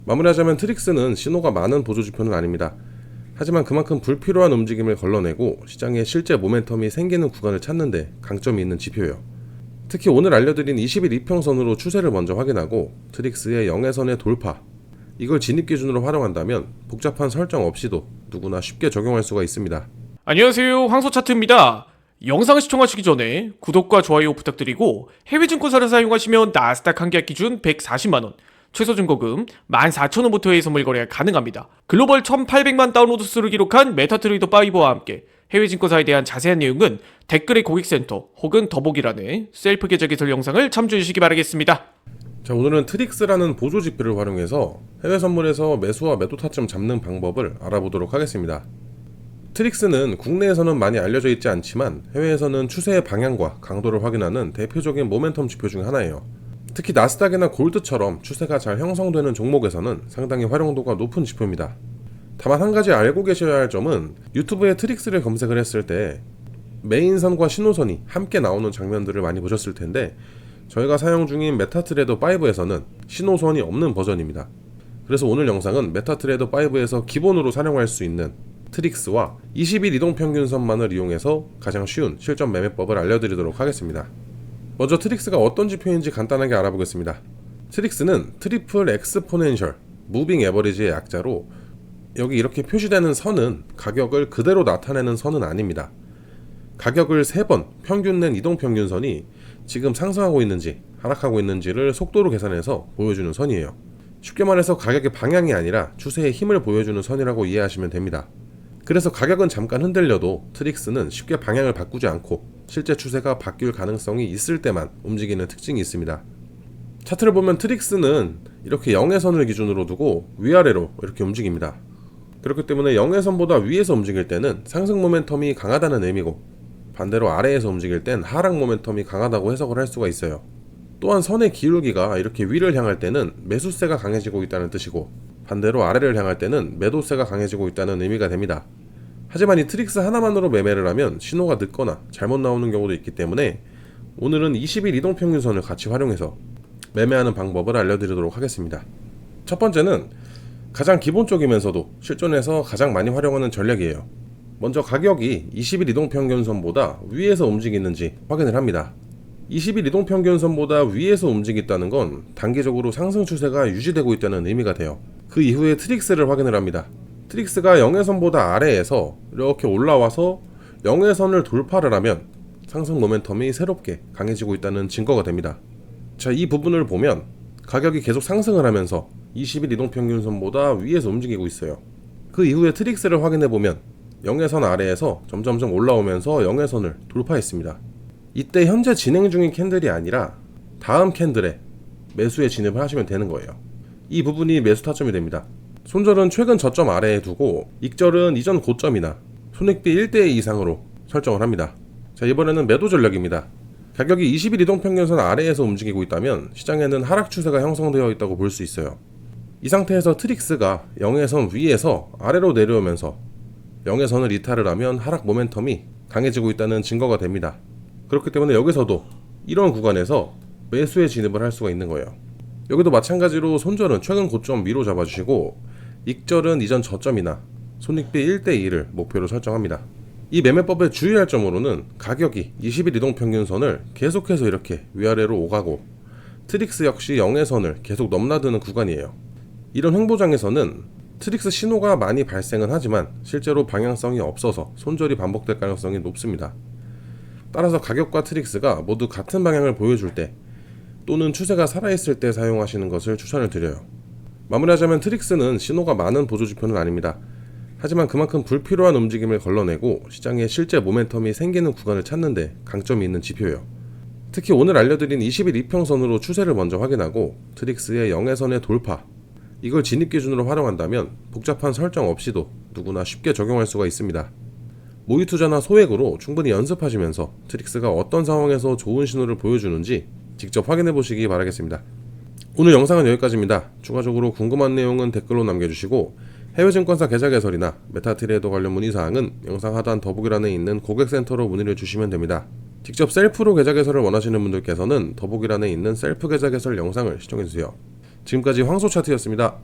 마무리하자면 트릭스는 신호가 많은 보조지표는 아닙니다. 하지만 그만큼 불필요한 움직임을 걸러내고 시장에 실제 모멘텀이 생기는 구간을 찾는 데 강점이 있는 지표예요. 특히 오늘 알려드린 20일 이평선으로 추세를 먼저 확인하고 트릭스의 0회선의 돌파, 이걸 진입기준으로 활용한다면 복잡한 설정 없이도 누구나 쉽게 적용할 수가 있습니다. 안녕하세요, 황소차트입니다. 영상을 시청하시기 전에 구독과 좋아요 부탁드리고 해외 증권사를 사용하시면 나스닥 한 계약 기준 140만원, 최소 증거금 14,000원부터의 선물 거래가 가능합니다. 글로벌 1,800만 다운로드 수를 기록한 메타트레이더 5와 함께 해외 증권사에 대한 자세한 내용은 댓글의 고객센터 혹은 더보기란에 셀프 계좌 개설 영상을 참조해 주시기 바라겠습니다. 자, 오늘은 트릭스라는 보조지표를 활용해서 해외 선물에서 매수와 매도 타점 잡는 방법을 알아보도록 하겠습니다. 트릭스는 국내에서는 많이 알려져 있지 않지만 해외에서는 추세의 방향과 강도를 확인하는 대표적인 모멘텀 지표 중 하나예요. 특히 나스닥이나 골드처럼 추세가 잘 형성되는 종목에서는 상당히 활용도가 높은 지표입니다. 다만 한 가지 알고 계셔야 할 점은 유튜브에 트릭스를 검색을 했을 때 메인선과 신호선이 함께 나오는 장면들을 많이 보셨을 텐데, 저희가 사용 중인 메타트레이더 5에서는 신호선이 없는 버전입니다. 그래서 오늘 영상은 메타트레이더 5에서 기본으로 사용할 수 있는 트릭스와 20일 이동평균선만을 이용해서 가장 쉬운 실전 매매법을 알려드리도록 하겠습니다. 먼저 트릭스가 어떤 지표인지 간단하게 알아보겠습니다. 트릭스는 트리플 엑스포넨셜 무빙 에버리지의 약자로, 여기 이렇게 표시되는 선은 가격을 그대로 나타내는 선은 아닙니다. 가격을 3번 평균 낸 이동평균선이 지금 상승하고 있는지 하락하고 있는지를 속도로 계산해서 보여주는 선이에요. 쉽게 말해서 가격의 방향이 아니라 추세의 힘을 보여주는 선이라고 이해하시면 됩니다. 그래서 가격은 잠깐 흔들려도 트릭스는 쉽게 방향을 바꾸지 않고 실제 추세가 바뀔 가능성이 있을 때만 움직이는 특징이 있습니다. 차트를 보면 트릭스는 이렇게 0회선을 기준으로 두고 위아래로 이렇게 움직입니다. 그렇기 때문에 0회선보다 위에서 움직일 때는 상승 모멘텀이 강하다는 의미고, 반대로 아래에서 움직일 땐 하락 모멘텀이 강하다고 해석을 할 수가 있어요. 또한 선의 기울기가 이렇게 위를 향할 때는 매수세가 강해지고 있다는 뜻이고, 반대로 아래를 향할 때는 매도세가 강해지고 있다는 의미가 됩니다. 하지만 이 트릭스 하나만으로 매매를 하면 신호가 늦거나 잘못 나오는 경우도 있기 때문에 오늘은 20일 이동평균선을 같이 활용해서 매매하는 방법을 알려드리도록 하겠습니다. 첫 번째는 가장 기본적이면서도 실전에서 가장 많이 활용하는 전략이에요. 먼저 가격이 20일 이동평균선보다 위에서 움직이는지 확인을 합니다. 20일 이동평균선보다 위에서 움직였다는 건 단기적으로 상승 추세가 유지되고 있다는 의미가 돼요. 그 이후에 트릭스를 확인을 합니다. 트릭스가 0회선보다 아래에서 이렇게 올라와서 0회선을 돌파를 하면 상승 모멘텀이 새롭게 강해지고 있다는 증거가 됩니다. 자, 이 부분을 보면 가격이 계속 상승을 하면서 20일 이동평균선보다 위에서 움직이고 있어요. 그 이후에 트릭스를 확인해 보면 0회선 아래에서 점점점 올라오면서 0회선을 돌파했습니다. 이때 현재 진행 중인 캔들이 아니라 다음 캔들에 매수에 진입을 하시면 되는 거예요. 이 부분이 매수 타점이 됩니다. 손절은 최근 저점 아래에 두고 익절은 이전 고점이나 손익비 1대2 이상으로 설정을 합니다. 자, 이번에는 매도 전략입니다. 가격이 20일 이동평균선 아래에서 움직이고 있다면 시장에는 하락 추세가 형성되어 있다고 볼 수 있어요. 이 상태에서 트릭스가 0회선 위에서 아래로 내려오면서 0회선을 이탈을 하면 하락 모멘텀이 강해지고 있다는 증거가 됩니다. 그렇기 때문에 여기서도 이런 구간에서 매수에 진입을 할 수가 있는 거예요. 여기도 마찬가지로 손절은 최근 고점 위로 잡아주시고 익절은 이전 저점이나 손익비 1대2를 목표로 설정합니다. 이 매매법에 주의할 점으로는 가격이 20일 이동평균선을 계속해서 이렇게 위아래로 오가고 트릭스 역시 0회선을 계속 넘나드는 구간이에요. 이런 횡보장에서는 트릭스 신호가 많이 발생은 하지만 실제로 방향성이 없어서 손절이 반복될 가능성이 높습니다. 따라서 가격과 트릭스가 모두 같은 방향을 보여줄 때 또는 추세가 살아있을 때 사용하시는 것을 추천을 드려요. 마무리하자면 트릭스는 신호가 많은 보조지표는 아닙니다. 하지만 그만큼 불필요한 움직임을 걸러내고 시장에 실제 모멘텀이 생기는 구간을 찾는 데 강점이 있는 지표예요. 특히 오늘 알려드린 20일 이평선으로 추세를 먼저 확인하고 트릭스의 0회선의 돌파, 이걸 진입기준으로 활용한다면 복잡한 설정 없이도 누구나 쉽게 적용할 수가 있습니다. 모의 투자나 소액으로 충분히 연습하시면서 트릭스가 어떤 상황에서 좋은 신호를 보여주는지 직접 확인해 보시기 바라겠습니다. 오늘 영상은 여기까지입니다. 추가적으로 궁금한 내용은 댓글로 남겨주시고 해외증권사 계좌 개설이나 메타트레이더 관련 문의사항은 영상 하단 더보기란에 있는 고객센터로 문의를 주시면 됩니다. 직접 셀프로 계좌 개설을 원하시는 분들께서는 더보기란에 있는 셀프 계좌 개설 영상을 시청해주세요. 지금까지 황소차트였습니다.